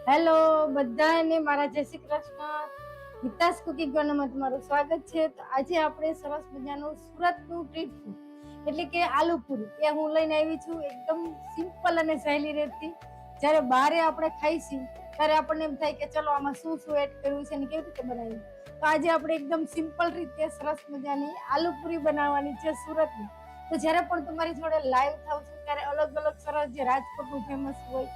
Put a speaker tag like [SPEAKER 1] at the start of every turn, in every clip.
[SPEAKER 1] Hello બધાને મારા જય શ્રી કૃષ્ણ. હિતાસ કુકિંગ કોર્નરમાં તમારું સ્વાગત છે. તો આજે આપણે સરસ મજાનું સુરતનું સ્ટ્રીટ ફૂડ એટલે કે આલુ પૂરી એ હું લઈને આવી છું. એકદમ સિમ્પલ અને સહેલી રીતથી જ્યારે બહારે આપણે ખાઈશું ત્યારે આપણને એમ થાય કે ચલો આમાં શું શું એડ કરવું છે અને કેવી રીતે બનાવ્યું. તો આજે આપણે એકદમ સિમ્પલ રીતે સરસ મજાની આલુ પૂરી બનાવવાની છે સુરતની. તો જ્યારે પણ તમારી જોડે લાઈવ થાવ છું ત્યારે અલગ અલગ સરસ જે રાજકોટનું ફેમસ હોય,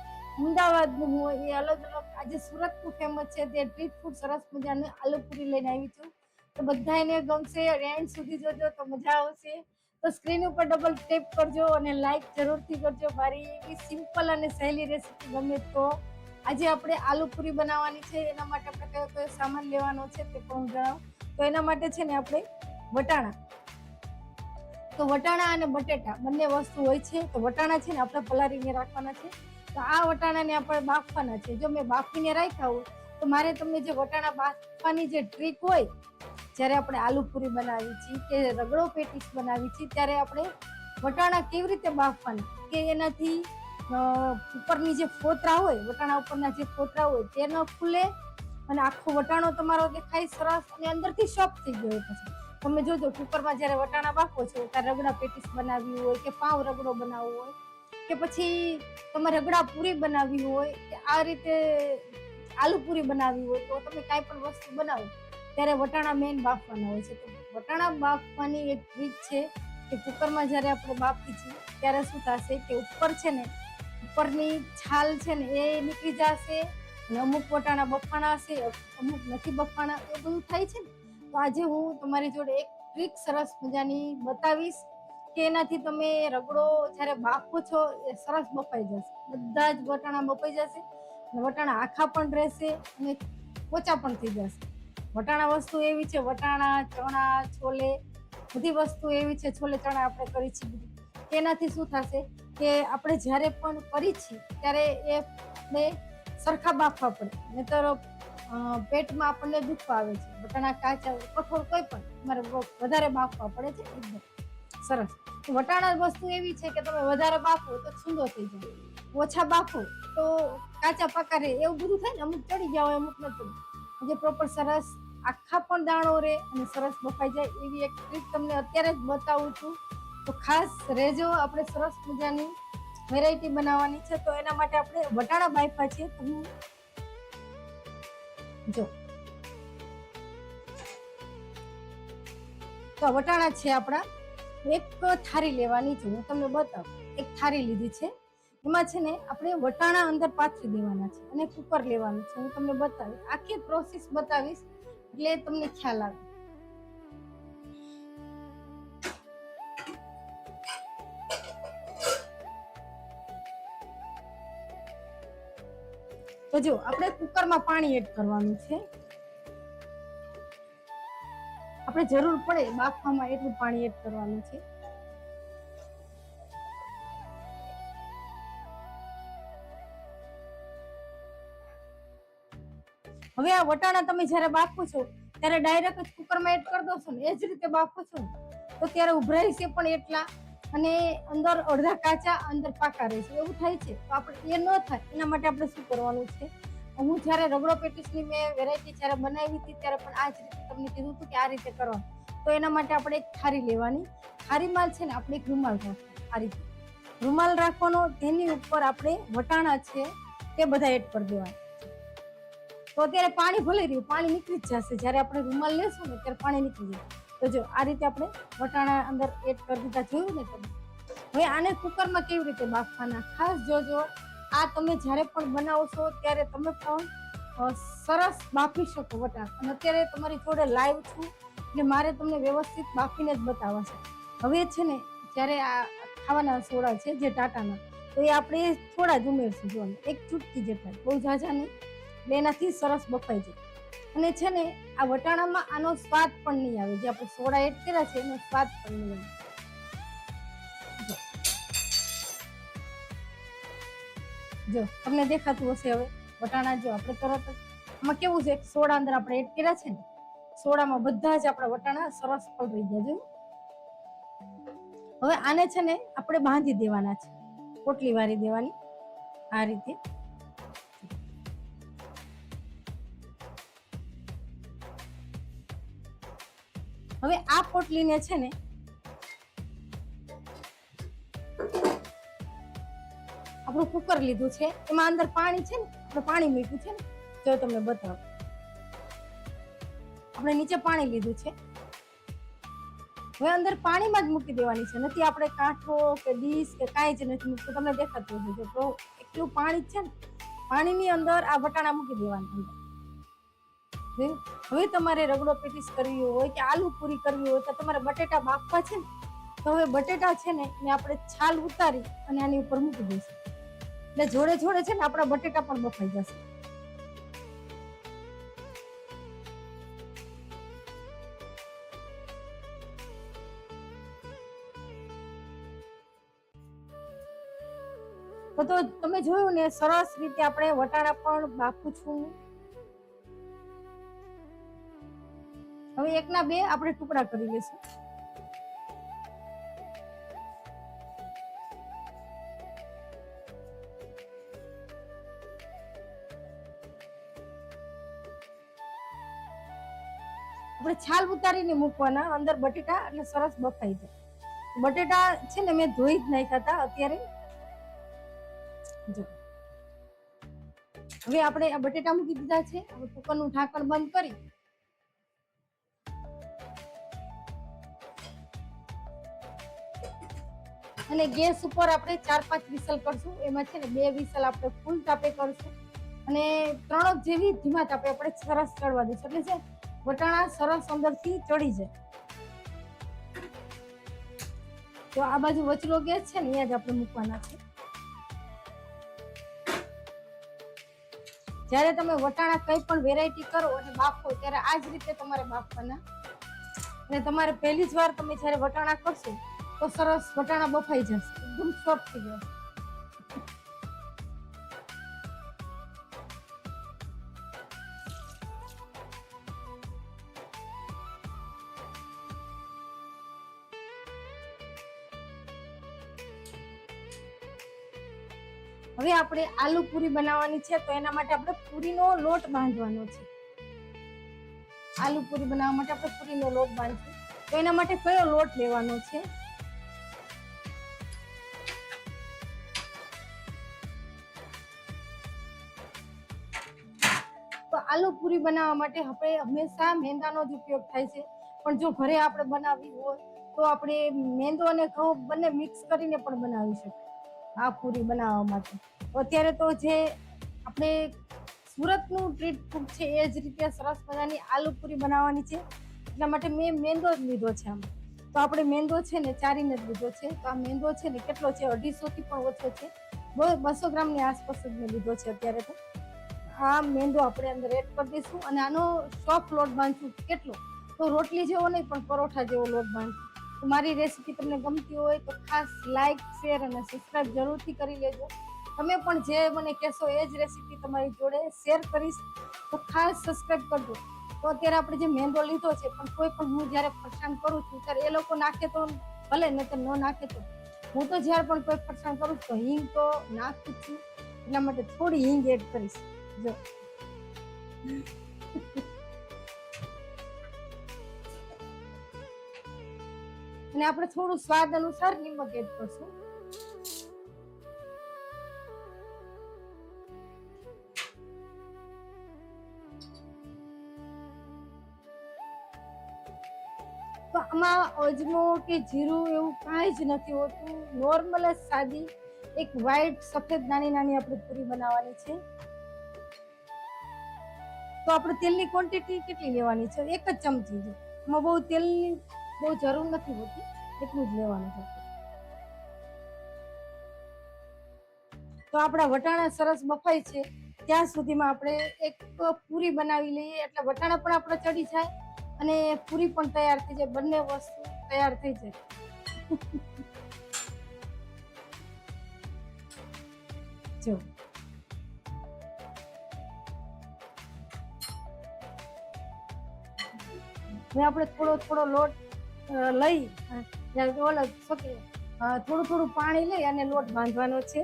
[SPEAKER 1] અમદાવાદનું હોય, એ અલગ અલગ આજે સુરતનું ફેમસ છે તે સ્ટ્રીટ ફૂડ સરસ મજાની આલુ પૂરી લઈને આવી છું. તો બધા એને ગમશે, એન્ડ સુધી જોજો તો મજા આવશે. તો સ્ક્રીન ઉપર ડબલ ટેપ કરજો અને લાઈક જરૂરથી કરજો. મારી એવી સિમ્પલ અને સહેલી રેસીપી ગમે તો આજે આપણે આલુ પૂરી બનાવવાની છે. એના માટે આપણે કયો કયો સામાન લેવાનો છે તે પણ જણાવું. તો એના માટે છે ને આપણે વટાણા, તો વટાણા અને બટેટા બંને વસ્તુ હોય છે. તો વટાણા છે ને આપણે પલાળીને રાખવાના છે. તો આ વટાણાને આપણે બાફવાના છે. જો મેં બાફીને રાખ્યા હોય તો મારે તમને જે વટાણા બાફવાની જે ટ્રીક હોય, જ્યારે આપણે આલુ પૂરી બનાવી છીએ કે રગડો પેટીસ બનાવી છીએ ત્યારે આપણે વટાણા કેવી રીતે બાફવાના કે એનાથી ઉપરની જે ફોતરા હોય, વટાણા ઉપરના જે ફોતરા હોય તે ન ખુલે અને આખો વટાણો તમારો દેખાય સરસ અને અંદરથી સોફ્ટ થઈ ગયો. પછી તમે જોજો કુકરમાં જ્યારે વટાણા બાફો છો ત્યારે રગડા પેટીસ બનાવવી હોય કે પાવ રગડો બનાવવો હોય કે પછી તમારે રગડા પૂરી બનાવવી હોય કે આ રીતે આલુ પૂરી બનાવવી હોય, તો તમે કાંઈ પણ વસ્તુ બનાવો ત્યારે વટાણા મેઇન બાફવાના હોય છે. તો વટાણા બાફવાની એક ટ્રીક છે કે કુકરમાં જ્યારે આપણે બાફી છીએ ત્યારે શું થશે કે ઉપર છે ને ઉપરની છાલ છે ને એ નીકળી જશે અને અમુક વટાણા બફાણા હશે, અમુક નથી બફાણા, એ બધું થાય છે ને. તો આજે હું તમારી જોડે એક ટ્રીક સરસ મજાની બતાવીશ કે એનાથી તમે રગડો જ્યારે બાફો છો એ સરસ બફાઈ જશે. બધા જ વટાણા બફાઈ જશે અને વટાણા આખા પણ રહેશે અને પોચા પણ થઈ જશે. વટાણા વસ્તુ એવી છે, વટાણા, ચણા, છોલે, બધી વસ્તુ એવી છે, છોલે ચણા આપણે કરી છીએ તેનાથી શું થશે કે આપણે જ્યારે પણ કરી છીએ ત્યારે એ આપણે સરખા બાફવા પડે, નહીતર પેટમાં આપણને દુખ આવે છે. વટાણા કાચા, કઠોળ કોઈ પણ તમારે વધારે બાફવા પડે છે. એકદમ સરસ. વટાણા વસ્તુ એવી છે કે તમે વધારે બાફો તો છૂંદો થઈ જાય, ઓછા બાફો તો કાચા પાકા રહે, એવું બધું થાય ને. અમુક ચડી ગયા હોય, અમુક નથી. જે પ્રોપર સરસ આખા પણ દાણો રહે અને સરસ બફાઈ જાય એવી એક ટ્રીક તમને અત્યારે જ બતાવું છું. તો ખાસ રહેજો. આપણે સરસ મજાની વેરાયટી બનાવવાની છે. તો એના માટે આપણે વટાણા બાફા છે. જો તો વટાણા છે આપણા, એક થાળી લેવાની છે. હું તમને બતાવું. એક થાળી લીધી છે, એમાં છે ને આપણે વટાણા અંદર પાથરી દેવાના છે અને કુકર લેવાનું છે. હું તમને બતાવીશ, આખી પ્રોસેસ બતાવીશ એટલે તમને ખ્યાલ આવે. તો જો આપણે કુકરમાં પાણી એડ કરવાનું છે. આપણે જરૂર પડે બાફવામાં એટલું પાણી એડ કરવાનું છે. હવે આ વટાણા તમે જ્યારે બાફો છો ત્યારે ડાયરેક્ટ જ કુકરમાં એડ કરી દો છો ને, એ જ રીતે બાફો છો તો ત્યારે ઉભરાય છે પણ એટલા અને અંદર અડધા કાચા અંદર પાકા રહે છે, એવું થાય છે. તો આપણે એ ન થાય એના માટે આપણે શું કરવાનું છે, હું જ્યારે રગડો પેટીસની મેં વેરાયટી જ્યારે બનાવી હતી ત્યારે પણ આ જ રીતે તમને કીધું હતું કે આ રીતે કરવાનું. તો એના માટે આપણે એક થાળી લેવાની. થાળીમાં છે ને આપણે એક રૂમાલ રાખવાનો. આ રીતે રૂમાલ રાખવાનો, તેની ઉપર આપણે વટાણા છે તે બધા એડ કરી દેવાના. તો અત્યારે પાણી ભલે રહ્યું, પાણી નીકળી જ જશે. જ્યારે આપણે રૂમાલ લેશું ને ત્યારે પાણી નીકળી જાય. તો જો આ રીતે આપણે વટાણા અંદર એડ કરી દીધા. જોયું ને તમે? હવે આને કુકરમાં કેવી રીતે બાફવાના ખાસ જોજો. આ તમે જ્યારે પણ બનાવશો ત્યારે તમે પણ સરસ બાફી શકો વટાણા. અને અત્યારે તમારી જોડે લાઈવ છું એટલે મારે તમને વ્યવસ્થિત બાફીને જ બતાવવા છે. હવે છે ને જ્યારે આ ખાવાના સોડા છે જે ટાટાના, તો એ આપણે થોડા જ ઉમેરશું. જો એક ચૂટકી જેટલા, બહુ ઝાઝા નહીં, એટલે એનાથી સરસ બફાઈ જાય. અને છે ને આ વટાણામાં આનો સ્વાદ પણ નહીં આવે. જે આપણે સોડા એડ કર્યા છે એનો સ્વાદ પણ નહીં આવે. જો તમને દેખાતું હશે હવે વટાણા. જો આપણે તરત જ આમાં કેવું છે, સોડા અંદર આપણે એડ કર્યા છે ને, સોડામાં બધા જ આપણા વટાણા સરસ પલળી ગયા. જો હવે આને છે ને આપણે બાંધી દેવાના છે, પોટલી વાળી દેવાની આ રીતે. હવે આ પોટલીને છે ને આપણું કુકર લીધું છે, એમાં અંદર પાણી છે ને, આપણે પાણી મૂક્યું છે ને, જો તમને બતાવો, આપણે નીચે પાણી લીધું છે, હવે અંદર પાણીમાં જ મૂકી દેવાની છે, નથી આપણે કાંઠો કે ડીશ કે કાંઈ જ નથી મૂકતું, તમને દેખાતું હશે તો એટલું પાણી છે ને, પાણીની અંદર આ વટાણા મૂકી દેવાના અંદર. હવે તમારે રગડો પેટીસ કરવી હોય કે આલુ પૂરી કરવી હોય તો તમારે બટેટા બાફવા છે ને, તો હવે બટેટા છે ને એને આપણે છાલ ઉતારી અને આની ઉપર મૂકી દઈશું, એટલે જોડે જોડે છે ને આપણા બટેટા પણ બફાઈ જશે. તો તમે જોયું ને સરસ રીતે આપણે વટાણા પણ બાફું છું. હવે એકના બે આપણે ટુકડા કરી લઈશું. આપણે છાલ ઉતારીને મૂકવાના અંદર બટેટા, એટલે સરસ બફાઈ જાય. બટેટા છે ને મેં ધોઈ જ નાખ્યા હતા અત્યારે. જો હવે આપણે આ બટેટા મૂકી દીધા છે. હવે કુકરનું ઢાંકણ બંધ કરી અને ગેસ ઉપર આપણે 4-5 વિસલ કરશું. એમાં છે ને 2 વિસલ આપણે ફૂલ તાપે કરશું અને 3 જેવી ધીમા તાપે આપણે સરસ ચડવા દઈશું, એટલે છે વટાણા સરસ અંદરથી ચડી જાય. તો આ બાજુ વચલો ગેસ છે ને અહીંયા જ આપણે મૂકવાના છે. જ્યારે તમે વટાણા કઈ પણ વેરાયટી કરો અને બાફો ત્યારે આ જ રીતે તમારે બાફવાના. અને તમારે પહેલી જ વાર તમે જ્યારે વટાણા કરશો તો સરસ વટાણા બફાઈ જશે, એકદમ સોફ્ટ થઈ જશે. હવે આપણે આલુ પૂરી બનાવવાની છે, તો એના માટે આપણે પૂરીનો લોટ બાંધવાનો છે. આલુ પૂરી બનાવવા માટે આપણે પૂરીનો લોટ બાંધીશું. તો એના માટે કયો લોટ લેવાનો છે? તો આલુ પૂરી બનાવવા માટે આપણે હંમેશા મેંદાનો જ ઉપયોગ થાય છે, પણ જો ઘરે આપણે બનાવવી હોય તો આપણે મેંદો અને ઘઉં બંને મિક્સ કરીને પણ બનાવી શકીએ આ પૂરી બનાવવા માટે. અત્યારે તો જે આપણે સુરતનું સ્ટ્રીટ ફૂડ છે એ જ રીતે સરસ મજાની આલુ પૂરી બનાવવાની છે, એટલા માટે મેં મેંદો જ લીધો છે. આમ તો આપણે મેંદો છે ને ચારીને જ લીધો છે. તો આ મેંદો છે ને કેટલો છે, 250 થી પણ ઓછો છે, 200 ગ્રામની આસપાસ જ મેં લીધો છે અત્યારે. તો આ મેંદો આપણે અંદર એડ કરી દઈશું અને આનો સોફ્ટ લોટ બાંધશું. કેટલો તો રોટલી જેવો નહીં પણ પરોઠા જેવો લોટ બાંધશું. તો મારી રેસીપી તમને ગમતી હોય તો ખાસ લાઈક, શેર અને સબસ્ક્રાઇબ જરૂરથી કરી લેજો. તમે પણ જે મને કહેશો એ જ રેસીપી તમારી જોડે શેર કરીશ, તો ખાસ સબસ્ક્રાઇબ કરજો. તો અત્યારે આપણે જે મેંદો લીધો છે, પણ કોઈ પણ હું જ્યારે ફરસાણ કરું છું ત્યારે એ લોકો નાખે તો ભલે, નહીંતર ન નાખે તો હું તો જ્યારે પણ કોઈ ફરસાણ કરું છું તો હિંગ તો નાખું છું, એટલા માટે થોડી હિંગ એડ કરીશ. જો અને આપણે થોડું સ્વાદ અનુસાર નિમક એડ કરશું. તો આમાં અજમો કે જીરું એવું કાંઈ જ નથી હોતું. નોર્મલ જ સાદી એક વ્હાઈટ સફેદ નાની નાની આપણે પૂરી બનાવવાની છે. તો આપણે તેલની ક્વોન્ટિટી કેટલી લેવાની છે? 1 જ ચમચી. છે એમાં બહુ તેલની બહુ જરૂર નથી હોતી, એટલું જ લેવાનું છે. તો આપણા વટાણા સરસ બફાય છે ત્યાં સુધીમાં આપણે એક પૂરી બનાવી લઈએ, એટલે વટાણા પણ આપણે ચડી જાય અને પૂરી પણ તૈયાર થઈ જાય, બંને વસ્તુ તૈયાર થઈ જાય. જો આપણે થોડો થોડો લોટ લઈ થોડું થોડું પાણી લઈ અને લોટ બાંધવાનો છે.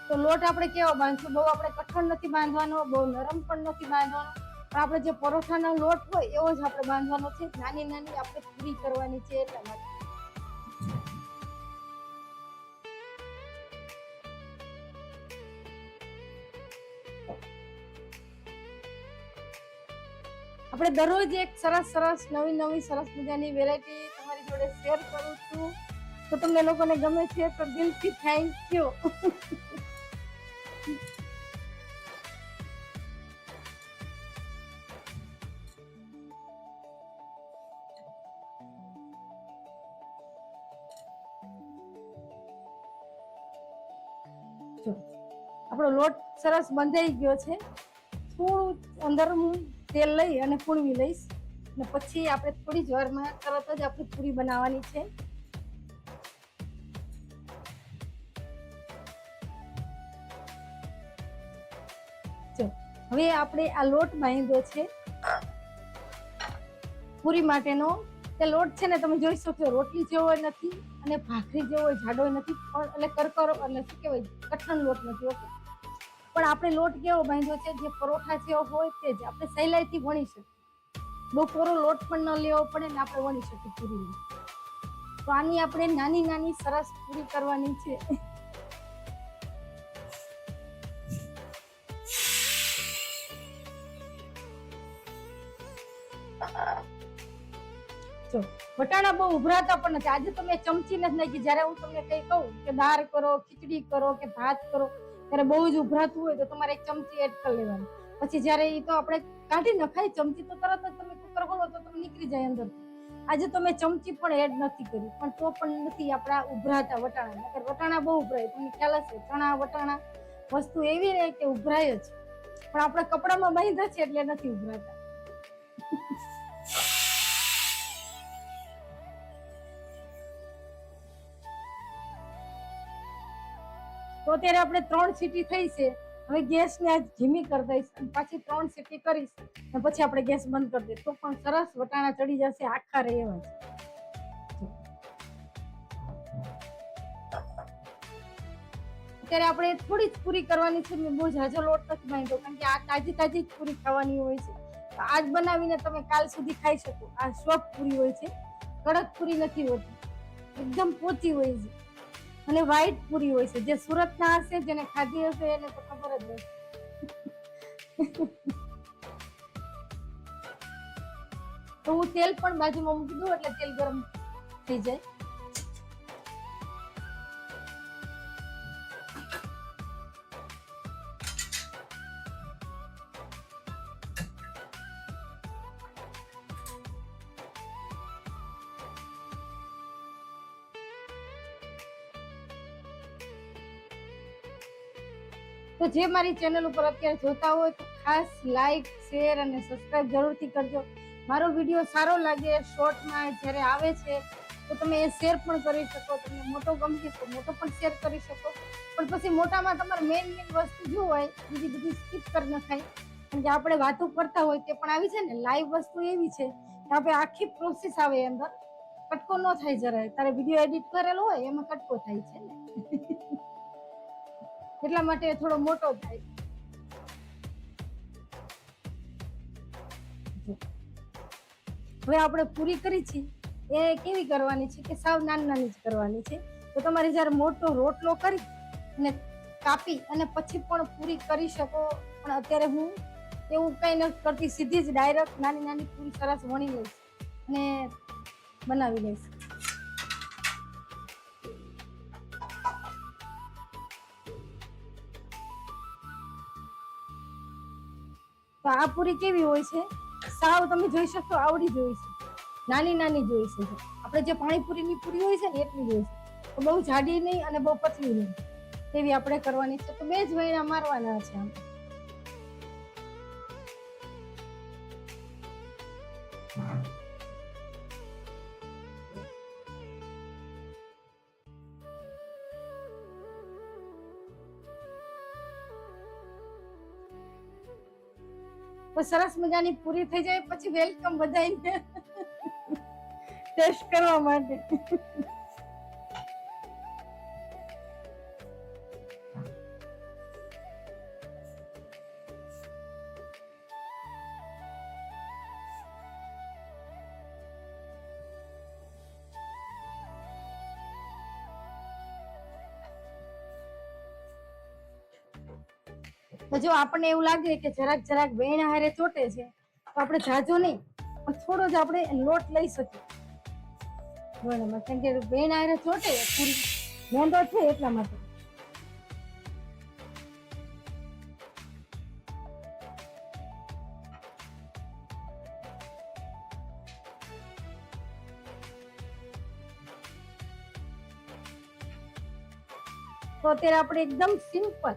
[SPEAKER 1] તો લોટ આપણે કેવો બાંધશું? બહુ આપણે કઠણ નથી બાંધવાનો, બહુ નરમ પણ નથી બાંધવાનો, પણ આપણે જે પરોઠાનો લોટ હોય એવો જ આપણે બાંધવાનો છે. નાની નાની આપણે પૂરી કરવાની છે એટલા માટે. આપણે દરરોજ એક સરસ સરસ નવી સરસ મજાની વેરાયટી તમારી જોડે શેર કરું છું. તો તમને લોકોને ગમે છે તો દિલથી થેન્ક યુ. આપણો લોટ સરસ બંધાઈ ગયો છે. થોડું અંદર હું તેલ લઈ અને પૂણવી લઈશ, અને પછી આપણે થોડી જ વારમાં તરત જ આપણી પૂરી બનાવવાની છે. હવે આપણે આ લોટ બાંધ્યો છે પૂરી માટેનો. તે લોટ છે ને તમે જોઈ શકો રોટલી જેવો નથી અને ભાખરી જેવો જાડો નથી, પણ એટલે કરકરો એટલે શું કહેવાય કઠણ લોટ નથી. ઓકે, પણ આપણે લોટ કેવો બાંધ્યો છે જે પરોઠા જેવો હોય તે જ આપણે સહેલાઈથી વણી શકીએ. બહુ કોરો લોટ પણ ન લેવો પડે ને આપણે વણી શકીએ પૂરી. તો આની આપણે નાની નાની સરસ પૂરી કરવાની છે. વટાણા બહુ ઉભરાતા પણ નથી. આજે તો મેં ચમચી નથી નાખી. જયારે હું તમને કઈ કહું કે દાળ કરો, ખીચડી કરો કે ભાત કરો, ત્યારે બહુ જ ઉભરાતું હોય તો તમારે એક ચમચી એડ કરી લેવાની. પછી જયારે એ તો આપણે કાઢી નખાય ચમચી તો તરત જ તમે કુકર ખોલો તો તમે નીકળી જાય અંદર. આજે તો મેં ચમચી પણ એડ નથી કરી, પણ તો પણ નથી આપણા ઉભરાતા વટાણા. વટાણા બહુ ઉભરાય, તમને ખ્યાલ હશે. ચણા વટાણા વસ્તુ એવી ને કે ઉભરાય જ, પણ આપણા કપડામાં બાંધ્યા છે એટલે નથી ઉભરાતા. તો અત્યારે આપણે 3 સીટી થઈ છે. હવે ગેસ ને ધીમી કરી દઈશ અને પાછી 3 સીટી કરીશ અને પછી આપણે ગેસ બંધ કરી દઈશું. તો પણ સરસ વટાણા ચડી જશે આખા રે એવા જ. અત્યારે આપણે થોડી જ પૂરી કરવાની છે. મેં બહુ ઝાઝો લોટ નથી બાંધ્યો, કારણ કે આ તાજી તાજી જ પૂરી ખાવાની હોય છે. આજ બનાવીને તમે કાલ સુધી ખાઈ શકો. આ સોફ્ટ પૂરી હોય છે, કડક પૂરી નથી હોતી, એકદમ પોચી હોય છે અને વ્હાઈટ પૂરી હોય છે. જે સુરતના હશે, જેને ખાધી હશે એને તો ખબર જ હશે. તો હું તેલ પણ બાજુમાં મૂકી દઉં એટલે તેલ ગરમ થઈ જાય. તો જે મારી ચેનલ ઉપર અત્યારે જોતા હોય તો ખાસ લાઈક, શેર અને સબસ્ક્રાઇબ જરૂરથી કરજો. મારો વિડીયો સારો લાગે શોર્ટમાં જ્યારે આવે છે તો તમે એ શેર પણ કરી શકો. તમને મોટો ગમશે તો મોટો પણ શેર કરી શકો, પણ પછી મોટામાં તમારે મેઇન વસ્તુ જો હોય બીજી બધી સ્કીપ કરી નખાય. કારણ કે આપણે વાતો કરતા હોય તે પણ આવી છે ને. લાઈવ વસ્તુ એવી છે કે આપણે આખી પ્રોસેસ આવે અંદર, કટકો ન થાય. જરાય તારે વિડીયો એડિટ કરેલો હોય એમાં કટકો થાય છે ને એટલા માટે થોડો મોટો થાય. હવે આપણે પૂરી કરી છે એ કેવી કરવાની છે કે સાવ નાની નાની જ કરવાની છે. તો તમારે જયારે મોટો રોટલો કરી અને કાપી અને પછી પણ પૂરી કરી શકો, પણ અત્યારે હું એવું કઈ નથી કરતી. સીધી જ ડાયરેક્ટ નાની નાની પૂરી સરસ વણી લઈશ અને બનાવી લઈશ. તો આ પૂરી કેવી હોય છે, સાવ તમે જોઈ શકશો આવડી જ હોય છે, નાની નાની જ હોય છે. આપણે જે પાણીપુરીની પૂરી હોય છે ને એટલી જ હોય છે. તો બહુ જાડી નહીં અને બહુ પતલી નહીં, તેવી આપણે કરવાની છે. તો 2 જ વૈણા મારવાના છે આમ. તો સરસ મજાની પૂરી થઈ જાય પછી વેલકમ બધાને ટેસ્ટ કરવા માટે. તો જો આપણને એવું લાગે કે જરાક જરાક વેણ હારે ચોટે છે તો આપણે જાજો નહીં પણ થોડો જ આપણે લોટ લઈ શકીએ બરાબર, કેમ કે વેણ હારે ચોટે પૂરી મેંદો છે એટલા માટે. તો અત્યારે આપણે એકદમ સિમ્પલ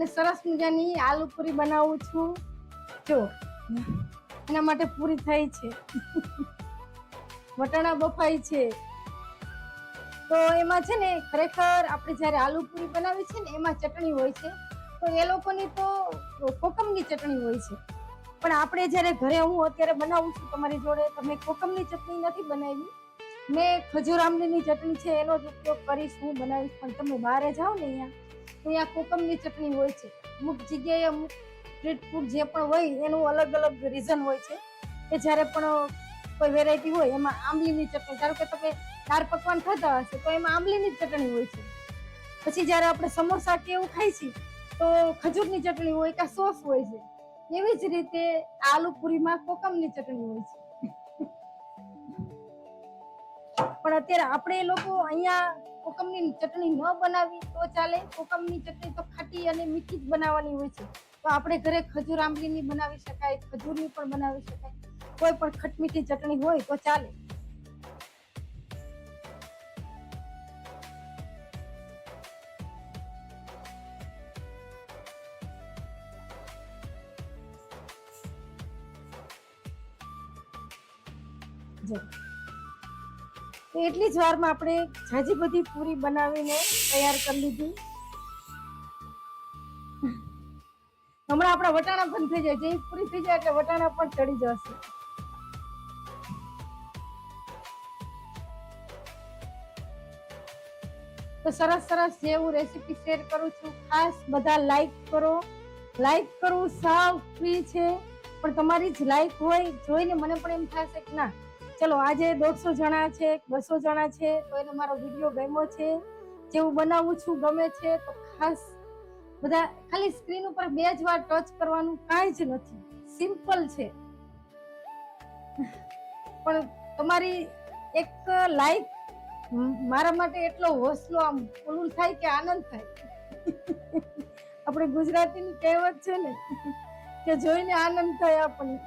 [SPEAKER 1] ને સરસ મજાની આલુ પૂરી બનાવું છું. જો એના માટે પૂરી થઈ છે, વટાણા બફાઈ છે. તો એમાં છે ને ખરેખર આપણે જ્યારે આલુ પૂરી બનાવી છે ને એમાં ચટણી હોય છે, તો એ લોકોની તો કોકમની ચટણી હોય છે. પણ આપણે જ્યારે ઘરે હું અત્યારે બનાવું છું તમારી જોડે, તો મેં કોકમની ચટણી નથી બનાવી, મેં ખજૂર આમલીની ચટણી છે એનો જ ઉપયોગ કરીશ, હું બનાવીશ. પણ તમે બહાર જાઓ ને અહીંયા તો અહીંયા કોકમની ચટણી હોય છે. અમુક જગ્યાએ અમુક સ્ટ્રીટ ફૂડ જે પણ હોય એનું અલગ અલગ રીઝન હોય છે કે જ્યારે પણ કોઈ વેરાયટી હોય એમાં આંબલીની ચટણી, ધારો કે તમે દાળ પકવાન ખાતા હશે તો એમાં આંબલીની ચટણી હોય છે. પછી જ્યારે આપણે સમોસા કે એવું ખાઈ છીએ તો ખજૂરની ચટણી હોય કે સોસ હોય છે. એવી જ રીતે આલુ પૂરીમાં કોકમની ચટણી હોય છે. પણ અત્યારે આપણે એ લોકો અહીંયા કોકમની ચટણી ન બનાવી તો ચાલે. કોકમની ચટણી તો ખાટી અને મીઠી જ બનાવવાની હોય છે. તો આપણે ઘરે ખજૂર આંબલીની બનાવી શકાય, ખજૂરની પણ બનાવી શકાય, કોઈ પણ ખટમીઠી ચટણી હોય તો ચાલે. તો એટલી જ વારમાં આપણે જાજી બધી પૂરી બનાવીને તૈયાર કરી લીધી. હમણાં આપણા વટાણા પણ થઈ જાય, જેવી પૂરી થઈ જાય એટલે વટાણા પણ ચડી જશે. તો સરસ સરસ જે હું રેસીપી શેર કરું છું ખાસ બધા લાઈક કરો. લાઈક કરવું સાવ ફ્રી છે, પણ તમારી જ લાઈક હોય જોઈને મને પણ એમ થશે કે ના ચલો આજે 150 જણા છે, 200 જણા છે તો એને મારો વિડીયો ગમ્યો છે, જેવું બનાવું છું ગમે છે. તો ખાસ બધા ખાલી સ્ક્રીન ઉપર 2 જ વાર ટચ કરવાનું, કાંઈ જ નથી, સિમ્પલ છે. પણ તમારી એક લાઈક મારા માટે એટલો હોસલો આમ ઓલું થાય કે આનંદ થાય. આપણે ગુજરાતીની કહેવત છે ને કે જોઈને આનંદ થાય આપણને,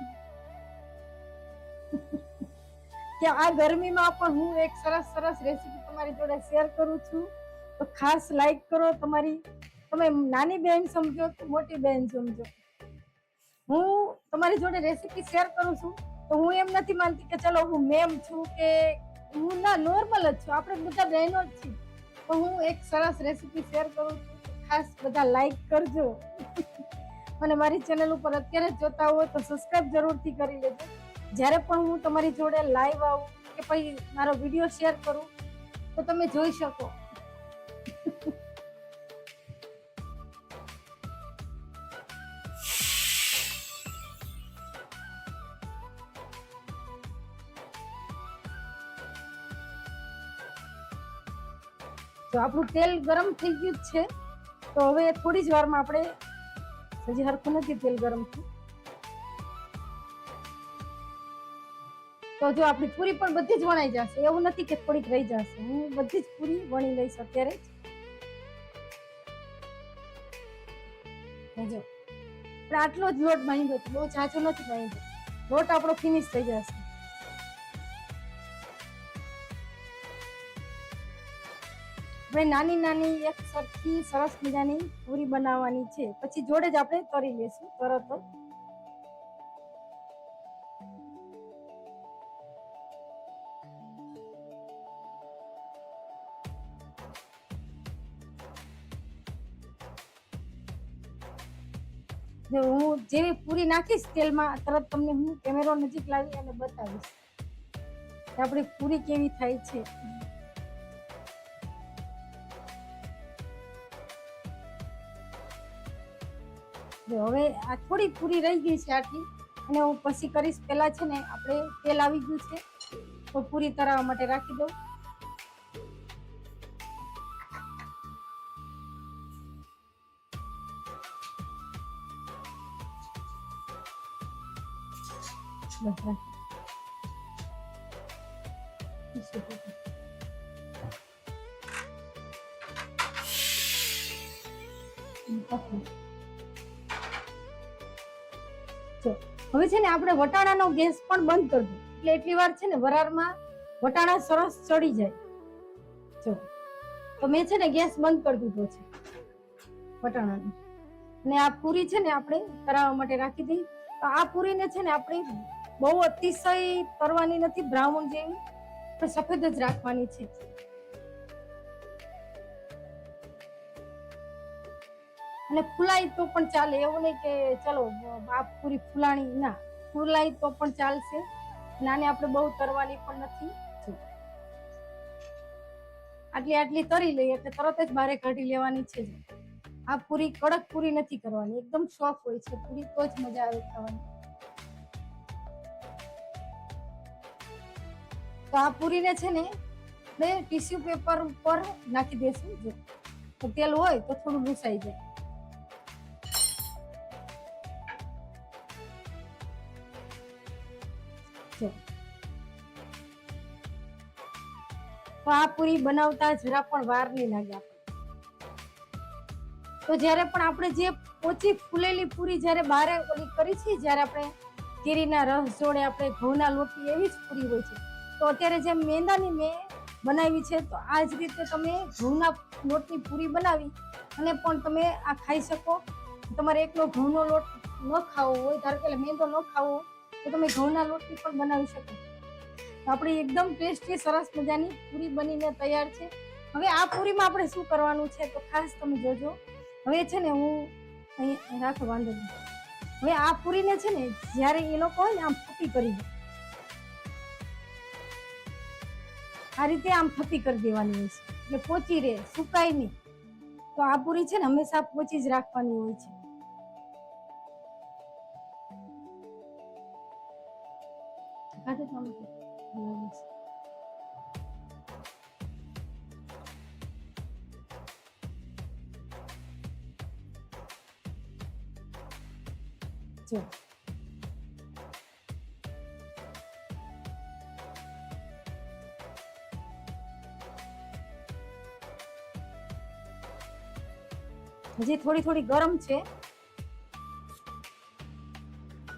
[SPEAKER 1] કે આ ગરમીમાં પણ હું એક સરસ સરસ રેસીપી તમારી જોડે શેર કરું છું. તો ખાસ લાઈક કરો. તમે નાની બહેન સમજો કે મોટી બહેન સમજો, હું તમારી જોડે રેસીપી શેર કરું છું તો હું એમ નથી માનતી કે ચલો હું મેમ છું કે હું ના, નોર્મલ જ છું, આપણે બધા બહેનો જ છીએ. તો હું એક સરસ રેસીપી શેર કરું છું, ખાસ બધા લાઈક કરજો. અને મારી ચેનલ ઉપર અત્યારે જ જોતા હોય તો સબસ્ક્રાઇબ જરૂરથી કરી લેજો. જ્યારે પણ હું તમારી જોડે લાઈવ આવું કે પછી મારો વિડીયો શેર કરું તો તમે જોઈ શકો. તો આપણું તેલ ગરમ થઈ ગયું છે. તો હવે થોડી જ વારમાં આપણે, હજી હરખું નથી તેલ ગરમ થયું, તો જો આપણી પૂરી પણ બધી જ વણાઈ જશે, એવું નથી કે થોડીક રહી જશે. હું બધી જ પૂરી વણી લઈશ અત્યારે જ. જો આપણે આટલો જ લોટ બાંધ્યો, બહુ ઝાઝો નથી બાંધ્યો, લોટ આપણો ફિનિશ થઈ જશે. આપણે નાની નાની એક સરખી સરસ મજાની પૂરી બનાવવાની છે, પછી જોડે જ આપણે તળી લેશું તરત જ. હું જેવી પૂરી નાખીશ તેલમાં તરત તમને હું કેમેરો નજીક લાવી અને બતાવીશ કે આપણી પૂરી કેવી થાય છે. હવે આ થોડી પૂરી રહી ગઈ છે આટલી, અને હું પછી કરીશ. પેલા છે ને આપણે તેલ આવી ગયું છે તો પૂરી તળવા માટે રાખી દઉં. બસ રાખો. Tissue paper. જો હવે છે ને આપણે વટાણાનો ગેસ પણ બંધ કરી દો, એટલે એટલી વાર છે ને વરાળમાં વટાણા સરસ ચડી જાય. જો તો મેં છે ને ગેસ બંધ કરી દીધો છે વટાણાનો, અને આ પૂરી છે ને આપણે તળવા માટે રાખી દઈ. તો આ પૂરીને છે ને આપણે બહુ અતિશય તળવાની નથી, બ્રાઉન જેવી, પણ સફેદ જ રાખવાની છે. અને ફૂલાય તો પણ ચાલે, એવું નહીં કે ચલો આ પૂરી ફૂલાણી, ના, ફૂલાય તો પણ ચાલશે. નાને આપણે બહુ તરવાની પણ નથી. આટલી આટલી તરી લઈએ એટલે તરત જ બહાર કાઢી લેવાની છે. આ પૂરી કડક પૂરી નથી કરવાની, એકદમ સોફ્ટ હોય છે પૂરી, તો જ મજા આવે ખાવાની. તો આ પૂરીને છે ને આપણે ટીશ્યુ પેપર ઉપર નાખી દેશું. જો તો તેલ હોય તો થોડું લૂસાઈ જાય. જો તો આ પૂરી બનાવતા જરા પણ વાર નહીં લાગે આપણે. તો જ્યારે પણ આપણે જે પોચી ફૂલેલી પૂરી જ્યારે બહાર ઓલી કરી છે, જ્યારે આપણે કેરીના રસ જોડે આપણે ઘઉંના લોટની એવી જ પૂરી હોય છે. તો અત્યારે જે મેંદાની મેં બનાવી છે, તો આ જ રીતે તમે ઘઉંના લોટની પૂરી બનાવી અને પણ તમે આ ખાઈ શકો. તમારે એકલો ઘઉંનો લોટ ન ખાવો હોય, ધારો કે મેંદો ન ખાવો તો તમે ઘઉંના લોટની પણ બનાવી શકો. તો આપણી એકદમ ટેસ્ટી સરસ મજાની પૂરી બનીને તૈયાર છે. હવે આ પૂરીમાં આપણે શું કરવાનું છે તો ખાસ તમે જોજો. હવે છે ને હું અહીં રાખો, વાંધો નહીં. હવે આ પૂરીને છે ને જ્યારે એ લોકો હોય ને આમ થપ્પી કરી દે, આ રીતે આમ થપ્પી કરી દેવાની હોય છે, એટલે પોચી રહે, સુકાય નહીં. તો આ પૂરી છે ને હંમેશા પોચી જ રાખવાની હોય છે. જો હજી થોડી થોડી ગરમ છે,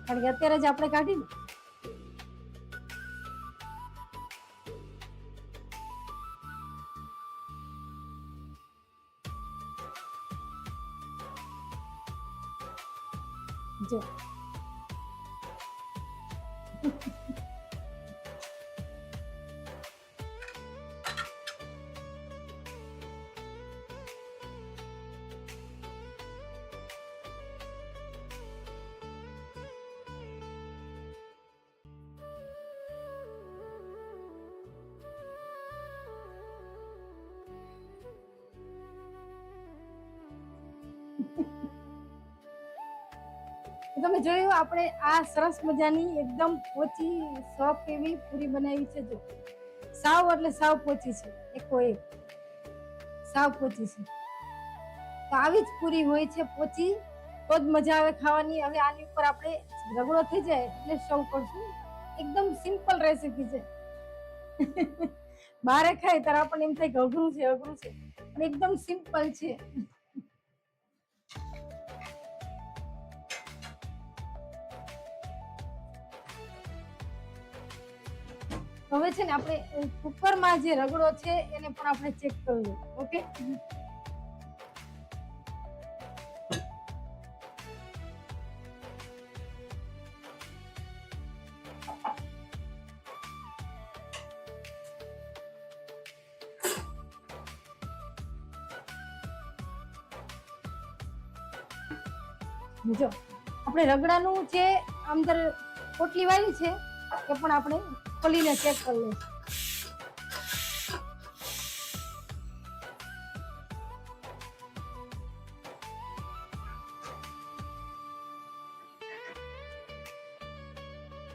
[SPEAKER 1] કારણ કે અત્યારે જ આપણે કાઢી ને. જો તમે જોયું આપણે આ સરસ મજાની એકદમ પોચી સોફ્ટ એવી પૂરી બનાવી છે. જો સાવ એટલે સાવ પોચી છે, એકો એક સાવ પોચી છે. તો આવી જ પૂરી હોય છે પોચી, તો જ મજા આવે ખાવાની. હવે આની ઉપર આપણે રગડો થઈ જાય એટલે સર્વ કરશું. એકદમ સિમ્પલ રેસીપી છે. બારે ખાય ત્યારે આપણને એમ થાય કે અઘરું છે અઘરું છે, પણ એકદમ સિમ્પલ છે. હવે છે ને આપણે કુકરમાં જે રગડો છે એને પણ આપણે ચેક કરવું. ઓકે, જો આપણે રગડાનું જે અંદર પોટલી વાળી છે એ પણ આપણે ખોલીને ચેક કરી લઈશું.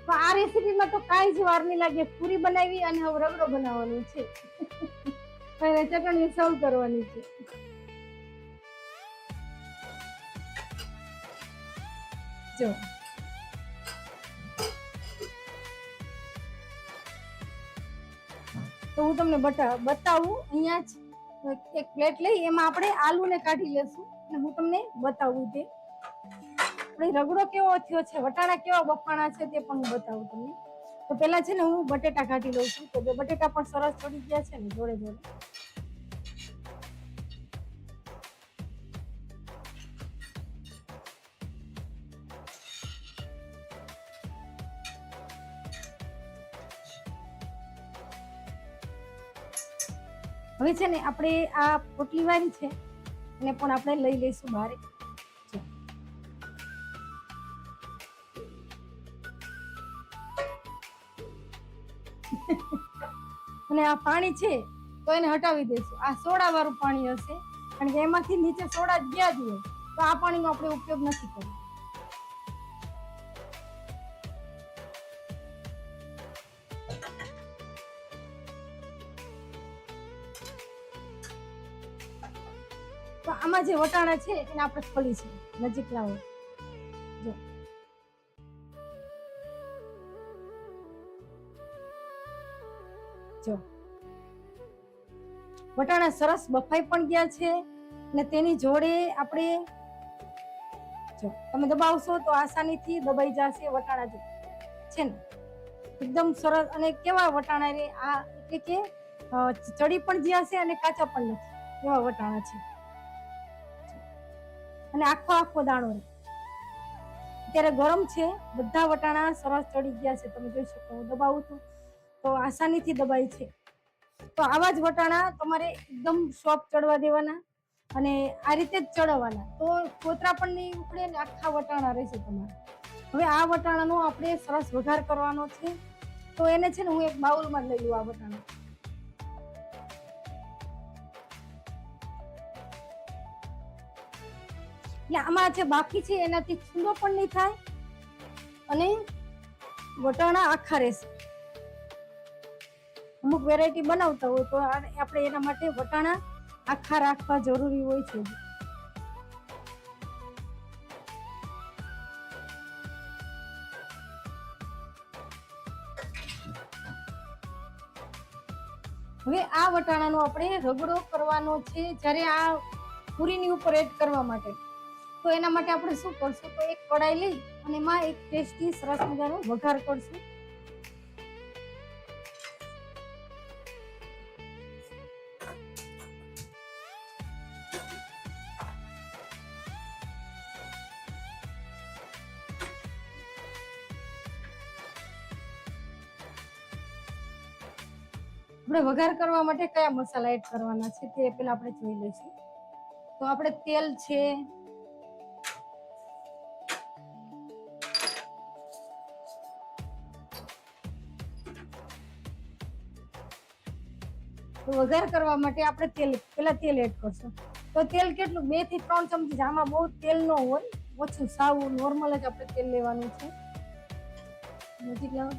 [SPEAKER 1] તો આ રેસીપીમાં તો કાંઈ જ વાર નહીં લાગે. પૂરી બનાવી અને હવે રગડો બનાવવાનો છે અને ચટણી સર્વ કરવાની છે. જો તો હું તમને બતાવું. અહીંયા જ એક પ્લેટ લઈ એમાં આપણે આલુને કાઢી લેશું અને હું તમને બતાવું તે રગડો કેવો થયો છે, વટાણા કેવા બફાણા છે તે પણ હું બતાવું તમને. તો પેલા છે ને હું બટેટા કાઢી લઉં છું. તો બટેટા પણ સરસ ચડી ગયા છે ને જોડે જોડે. હવે છે ને આપણે આ પોટલી વાળી છે એને પણ આપણે લઈ લઈશું બહાર. અને આ પાણી છે તો એને હટાવી દઈશું. આ સોડા વાળું પાણી હશે કારણ કે એમાંથી નીચે સોડા ગયા જ હોય, તો આ પાણીનો આપણે ઉપયોગ નથી કરવો. તો આમાં જે વટાણા છે એને આપણે ખોલીશું. નજીક લાવો. જો વટાણા સરસ બફાઈ પણ ગયા છે અને તેની જોડે આપણે જો તમે દબાવશો તો આસાનીથી દબાઈ જશે વટાણા છે ને એકદમ સરસ. અને કેવા વટાણા રે આ એટલે કે ચડી પણ ગયા છે અને કાચા પણ નથી એવા વટાણા છે. અને આખો આખો દાણો રે. અત્યારે ગરમ છે, બધા વટાણા સરસ ચડી ગયા છે. તમે જોઈ શકો હું દબાવું છું તો આસાનીથી દબાય છે. તો આવા જ વટાણા તમારે એકદમ સોફ્ટ ચડવા દેવાના અને આ રીતે જ ચડવાના, તો કોતરા પણ નહીં ઉખડે ને આખા વટાણા રહેશે તમારે. હવે આ વટાણાનો આપણે સરસ વઘાર કરવાનો છે. તો એને છે ને હું એક બાઉલમાં લઈ લઉં આ વટાણા. એટલે આમાં જે બાકી છે એનાથી છૂંદો પણ નહીં થાય અને વટાણા આખા રહેશે. અમુક વેરાયટી બનાવતા હોય તો આપણે એના માટે વટાણા આખા રાખવા જરૂરી હોય છે. હવે આ વટાણાનો આપણે રગડો કરવાનો છે જ્યારે આ પૂરીની ઉપર એડ કરવા માટે. તો એના માટે આપણે શું કરશું, તો એક કડાઈ લઈ અને એમાં એક ટેસ્ટી સરસ મજાનો વઘાર કરશું. આપણે વઘાર કરવા માટે કયા મસાલા એડ કરવાના છે તે પેલા આપણે જોઈ લઈશું. તો આપણે તેલ છે, તો વઘાર કરવા માટે આપણે પેલા તેલ એડ કરશું. તો તેલ કેટલું 2 થી 3 ચમચી. આમાં બહુ તેલ ન હોય, ઓછું સાવ નોર્મલ જ આપણે તેલ લેવાનું છે. નજીક લાવો.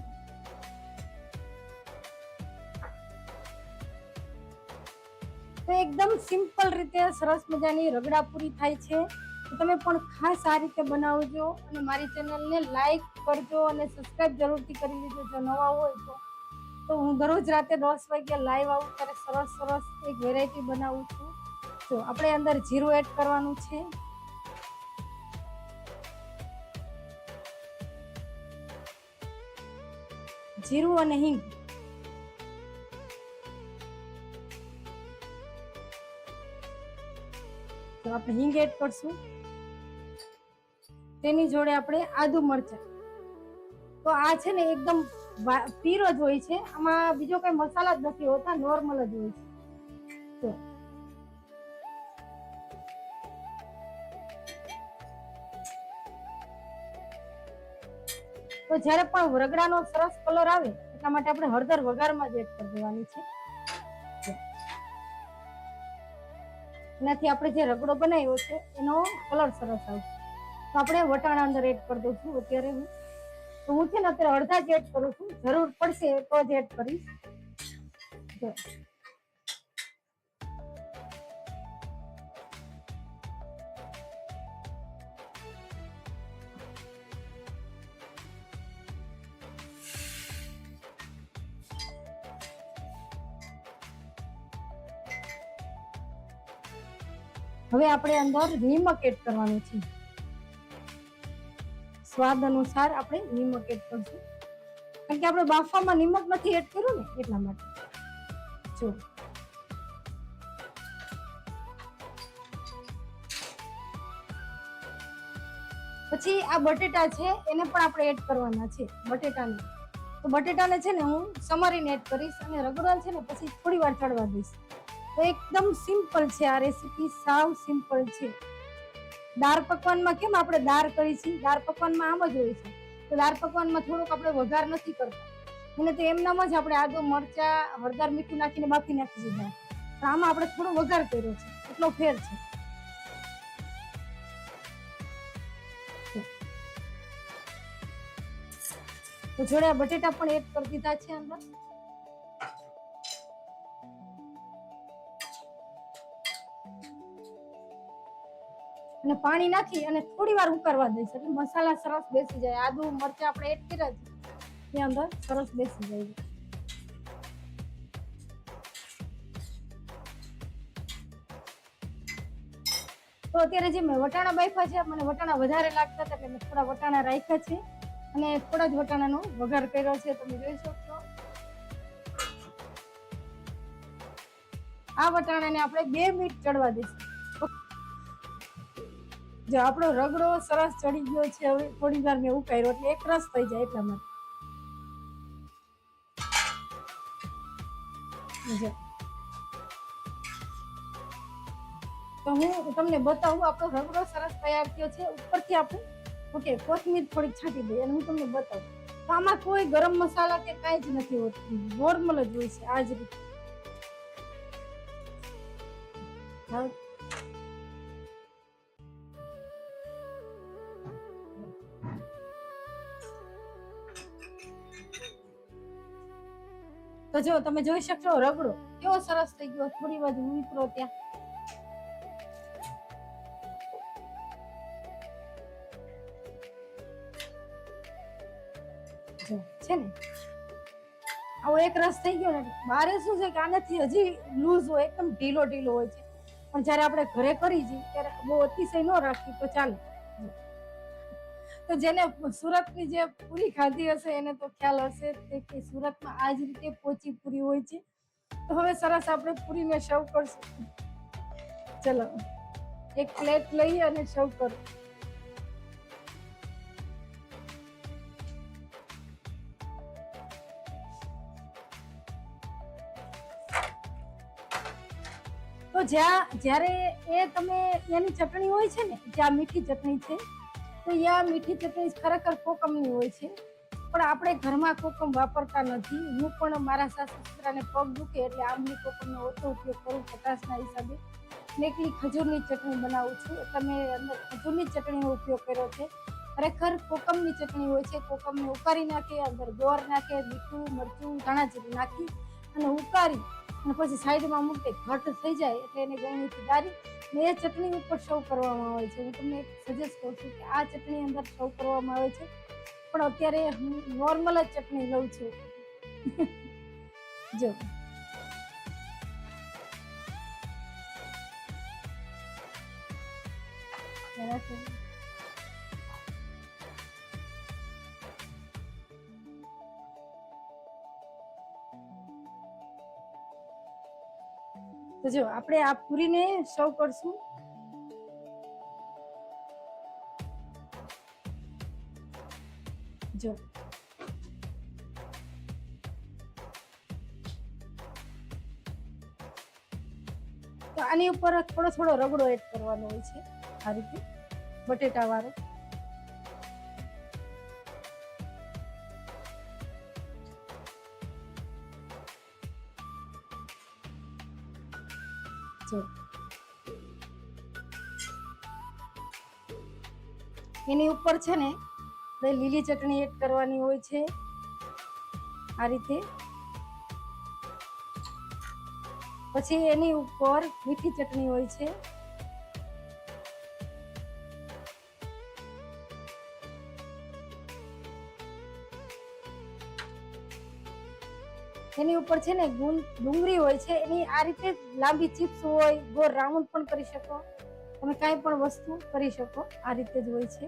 [SPEAKER 1] તો એકદમ સિમ્પલ રીતે સરસ મજાની રગડા પૂરી થાય છે. તો તમે પણ ખાસ આ રીતે બનાવજો અને મારી ચેનલને લાઈક કરજો અને સબસ્ક્રાઇબ જરૂરથી કરી લેજો જો નવા હોય તો હું દરરોજ રાતે 10 વાગ્યા લાઈવ આવું ત્યારે સરસ સરસ એક વેરાયટી બનાવું છું. તો આપણે અંદર જીરું એડ કરવાનું છે. જીરું અને હિંગ. તો આપણે હિંગ એડ કરશું. તેની જોડે આપણે આદુ મરચાં. તો આ છે ને એકદમ પીરો જ હોય છે, આમાં બીજો કઈ મસાલા જ નથી હોતા, નોર્મલ જ હોય છે. તો જ્યારે પણ રગડાનો સરસ કલર આવે એટલા માટે આપણે હળદર વઘારમાં જ એડ કરી દેવાની છે. એનાથી આપણે જે રગડો બનાવ્યો છે એનો કલર સરસ આવશે. તો આપણે વટાણા અંદર એડ કરી દઉં છું. અત્યારે હું છે ને અત્યારે અડધા જ એડ કરું છું, જરૂર પડશે તો જ એડ કરીશ. હવે આપણે અંદર નિમક એડ કરવાનું છે, સ્વાદ અનુસાર આપણે નિમક એડ કરશું, કારણ કે આપણે બાફામાં નિમક નથી એડ કર્યું ને એટલા માટે. જો પછી આ બટેટા છે એને પણ આપણે એડ કરવાના છે. બટેટાને તો બટેટાને છે ને હું સમારીને એડ કરીશ અને રગડા છે ને પછી થોડી વાર ચડવા દઈશ. તો એકદમ સિમ્પલ છે આ રેસીપી, સાવ સિમ્પલ છે. દાળ પકવાનમાં કેમ આપણે દાળ કરી છે, દાળ પકવાનમાં આમ જ હોય છે. તો દાળ પકવાનમાં થોડોક આપણે વઘાર નથી કરતા, અને તો એમનામ જ આપણે આદુ મરચા હળદર મીઠું નાખીને બાફી નાખી દીધા. પણ આમાં આપણે થોડો વઘાર કર્યો છે, એટલો ફેર છે. તો જોડે આ બટેટા પણ એડ કરી દીધા છે અંદર. અને પાણી નાખી અને થોડી વાર ઉકાળવા દઈશ એટલે મસાલા સરસ બેસી જાય. આદુ મરચા આપણે એડ કર્યા છે એ અંદર સરસ બેસી જાય. તો અત્યારે જે મેં વટાણા બાફ્યા છે, મને વટાણા વધારે લાગતા હતા એટલે મેં થોડા વટાણા રાખ્યા છે અને થોડા જ વટાણાનો વઘાર કર્યો છે. તમે જોઈ શકશો આ વટાણાને આપણે 2 મિનિટ ચડવા દઈશું. જો આપણો રગડો સરસ ચડી ગયો છે. હવે થોડી વાર મેં ઉકાળ્યો એટલે એક રસ થઈ જાય એટલા માટે. તો હું તમને બતાવું આપણો રગડો સરસ તૈયાર થયો છે. ઉપરથી આપણે કોથમીર થોડીક છાંટી દઈએ અને હું તમને બતાવું. તો આમાં કોઈ ગરમ મસાલા કે કાંઈ જ નથી હોતું, નોર્મલ જ હોય છે આ જ રીતે. તો જો તમે જોઈ શકશો રગડો કેવો સરસ થઈ ગયો. થોડી વાર ઉતરો ત્યાં છે ને આવો એક રસ થઈ ગયો ને. બારે શું છે કે આનાથી હજી લૂઝ હોય, એકદમ ઢીલો ઢીલો હોય છે, પણ જયારે આપણે ઘરે કરી છીએ ત્યારે બહુ અતિશય ન રાખી તો ચાલે. તો જેને સુરતની જે પૂરી ખાધી હશે એને તો ખ્યાલ હશે કે સુરતમાં આ જ રીતે પોચી પૂરી હોય છે. તો હવે સરસ આપણે પૂરીને સર્વ કરશું. ચલો એક પ્લેટ લઈ અને સર્વ કરો. તો જ્યારે એ તમે એની ચટણી હોય છે ને, જે આ મીઠી ચટણી છે, તો આ મીઠી ચટણી ખરેખર કોકમની હોય છે, પણ આપણે ઘરમાં કોકમ વાપરતા નથી. હું પણ મારા સાસુ સસરાને પગ દુખે એટલે આંબલી કોકમનો ઓછો ઉપયોગ કરું ખટાશના હિસાબે. મેં એકલી ખજૂરની ચટણી બનાવું છું એટલે મેં અંદર ખજૂરની ચટણીનો ઉપયોગ કર્યો છે. ખરેખર કોકમની ચટણી હોય છે. કોકમને ઉકાળી નાખે, અંદર ગોળ નાખે, મીઠું મરચું ધાણા જીરું નાખી અને ઉકાળી અને પછી સાઈડમાં મૂકે, ઘટ થઈ જાય એટલે એને ગળણીથી ગાળી ને એ ચટણી ઉપર સર્વ કરવામાં આવે છે. હું તમને સજેસ્ટ કરું છું કે આ ચટણી અંદર સર્વ કરવામાં આવે છે, પણ અત્યારે હું નોર્મલ જ ચટણી લઉં છું. જો તો જો આપણે આ પૂરીને સર્વ કરશું. જો તો આની ઉપર થોડો થોડો રગડો એડ કરવાનો હોય છે આ રીતે બટેટા વાળો. જો એની ઉપર છે ને લીલી ચટણી એડ કરવાની હોય છે આ રીતે. પછી એની ઉપર મીઠી ચટણી હોય છે. એની ઉપર છે ને ડુંગળી હોય છે. એની આ રીતે લાંબી ચિપ્સ હોય, ગોળ રાઉન્ડ પણ કરી શકો તમે કાંઈ પણ વસ્તુ કરી શકો, આ રીતે જ હોય છે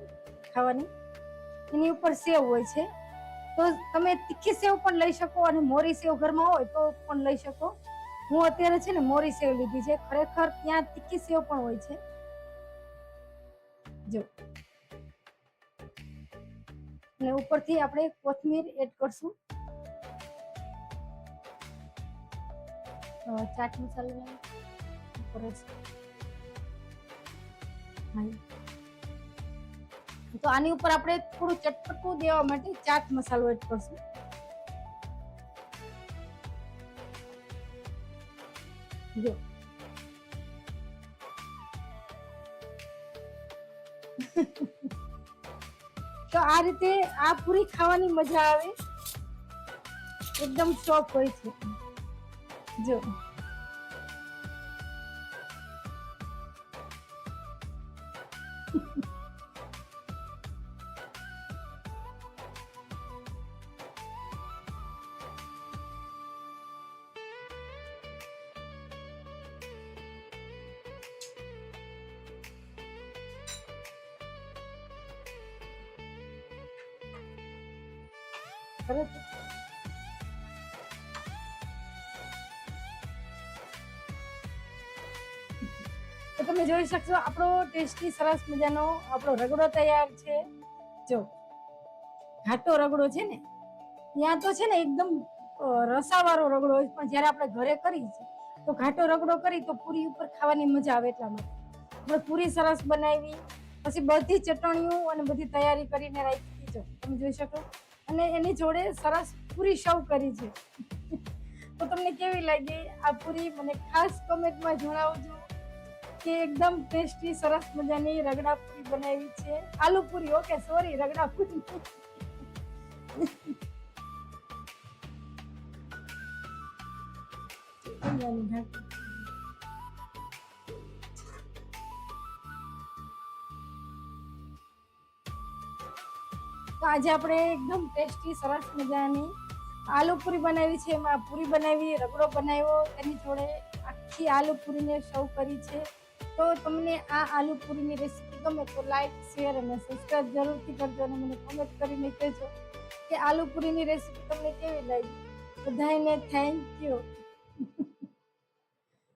[SPEAKER 1] ખાવાની. એની ઉપર સેવ હોય છે, તો તમે તીખી સેવ પણ લઈ શકો અને મોરી સેવ ઘરમાં હોય તો પણ લઈ શકો. હું અત્યારે છે ને મોરી સેવ લીધી છે, ખરેખર ત્યાં તીખી સેવ પણ હોય છે. જો અને ઉપરથી આપણે કોથમીર એડ કરશું, ચાટ મસાલો ઉપર તો આની ઉપર આપણે થોડું ચટપટું દેવા માટે ચાટ મસાલો એડ કરશું. જો તો આ રીતે આ પૂરી ખાવાની મજા આવે, એકદમ સોફ્ટ હોય છે. જો સરસ. તો તમે જોઈ શકશો આપણો ટેસ્ટી સરસ મજાનો આપણો રગડો તૈયાર છે. જો ઘાટો રગડો છે ને, ત્યાં તો છે ને એકદમ રસાવાળો રગડો હોય, પણ જયારે આપણે ઘરે કરી છે તો ઘાટો રગડો કરી તો પૂરી ઉપર ખાવાની મજા આવે. એટલા માટે આપણે પૂરી સરસ બનાવી, પછી બધી ચટણીઓ અને બધી તૈયારી કરીને રાખી. જો તમે જોઈ શકો, અને એની જોડે સરસ પૂરી સર્વ કરી છે. તો તમને કેવી લાગી આ પૂરી મને ખાસ કમેન્ટમાં જણાવજો કે એકદમ ટેસ્ટી સરસ મજાની રગડા પૂરી બનાવી છે. આલુ પૂરી, ઓકે સોરી, રગડા પૂરી. તો આજે આપણે એકદમ ટેસ્ટી સરસ મજાની આલુ પૂરી બનાવી છે. એમાં પૂરી બનાવી, રગડો બનાવ્યો, તેની જોડે આખી આલુ પૂરીને સર્વ કરી છે. તો તમને આ આલુ પૂરીની રેસીપી ગમે તો લાઈક, શેર અને સબસ્ક્રાઇબ જરૂરથી કરજો અને મને કોમેન્ટ કરીને કહેજો કે આલુ પૂરીની રેસીપી તમને કેવી લાગી. બધાને થેન્ક યુ.